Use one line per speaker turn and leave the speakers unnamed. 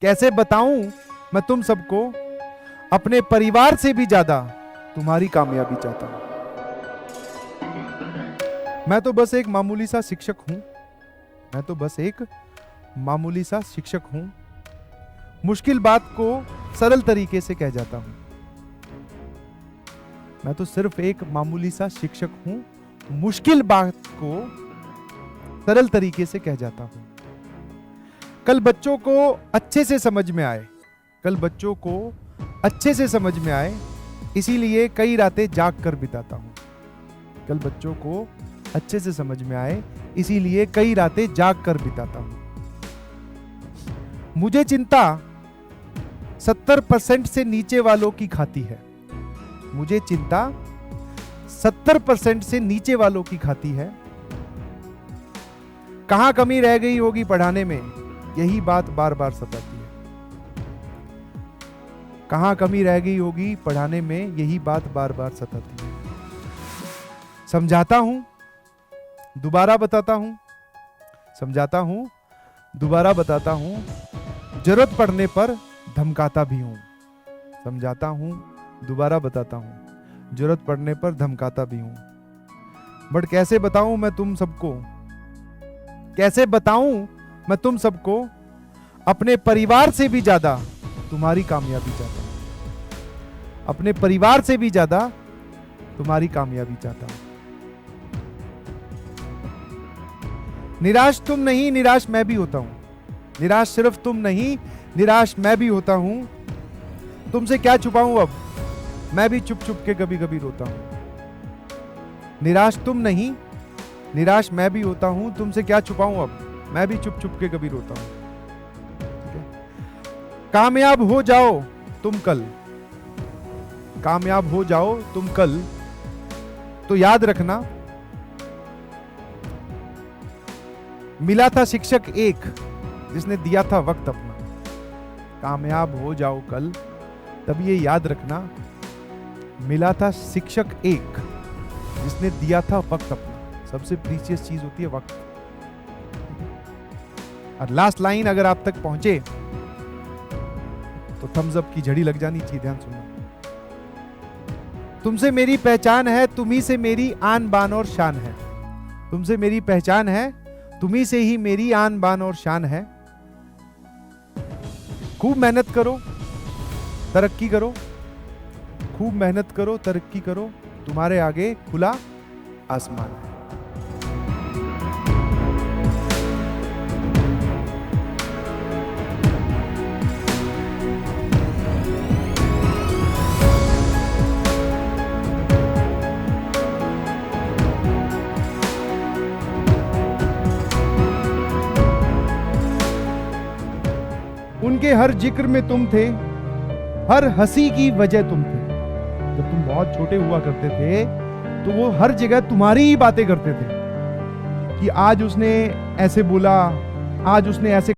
कैसे बताऊं मैं तुम सबको, अपने परिवार से भी ज्यादा तुम्हारी कामयाबी चाहता हूं। मैं तो बस एक मामूली सा शिक्षक हूं। मैं तो बस एक मामूली सा शिक्षक हूं। मुश्किल बात को सरल तरीके से कह जाता हूं। मैं तो सिर्फ एक मामूली सा शिक्षक हूं। मुश्किल बात को सरल तरीके से कह जाता हूं। कल बच्चों को अच्छे से समझ में आए, कल बच्चों को अच्छे से समझ में आए, इसीलिए कई रातें जाग कर बिताता हूं। कल बच्चों को अच्छे से समझ में आए, इसीलिए कई रातें जाग कर बिताता हूं। मुझे चिंता 70% से नीचे वालों की खाती है। मुझे चिंता 70% से नीचे वालों की खाती है। कहां कमी रह गई होगी पढ़ाने में, यही बात बार बार सताती है। कहां कमी रह गई होगी पढ़ाने में, यही बात बार बार सताती है। समझाता हूं, दोबारा बताता हूं। समझाता हूं, दोबारा बताता हूं। जरूरत पड़ने पर धमकाता भी हूं। समझाता हूं, दोबारा बताता हूं। जरूरत पड़ने पर धमकाता भी हूं। बट कैसे बताऊं मैं तुम सबको, कैसे बताऊं मैं तुम सबको, अपने परिवार से भी ज्यादा तुम्हारी कामयाबी चाहता हूं। अपने परिवार से भी ज्यादा तुम्हारी कामयाबी चाहता हूं। निराश तुम नहीं, निराश मैं भी होता हूं। निराश सिर्फ तुम नहीं, निराश मैं भी होता हूं। तुमसे क्या छुपाऊं अब, मैं भी चुप चुप के कभी कभी रोता हूं। निराश तुम नहीं, निराश मैं भी होता हूं। तुमसे क्या छुपाऊं अब, मैं भी चुप चुप के कभी रोता हूं। कामयाब हो जाओ तुम कल, कामयाब हो जाओ तुम कल, तो याद रखना मिला था शिक्षक एक जिसने दिया था वक्त अपना। कामयाब हो जाओ कल, तब ये याद रखना मिला था शिक्षक एक जिसने दिया था वक्त अपना। सबसे प्रीशियस चीज होती है वक्त। और लास्ट लाइन अगर आप तक पहुंचे तो थम्स अप की झड़ी लग जानी चाहिए। ध्यान सुनना। तुमसे मेरी पहचान है, तुम्ही से मेरी आन बान और शान है। तुमसे मेरी पहचान है, तुम्ही से ही मेरी आन बान और शान है। खूब मेहनत करो, तरक्की करो। खूब मेहनत करो, तरक्की करो। तुम्हारे आगे खुला आसमान है। उनके हर जिक्र में तुम थे, हर हंसी की वजह तुम थे। जब तुम बहुत छोटे हुआ करते थे तो वो हर जगह तुम्हारी ही बातें करते थे कि आज उसने ऐसे बोला, आज उसने ऐसे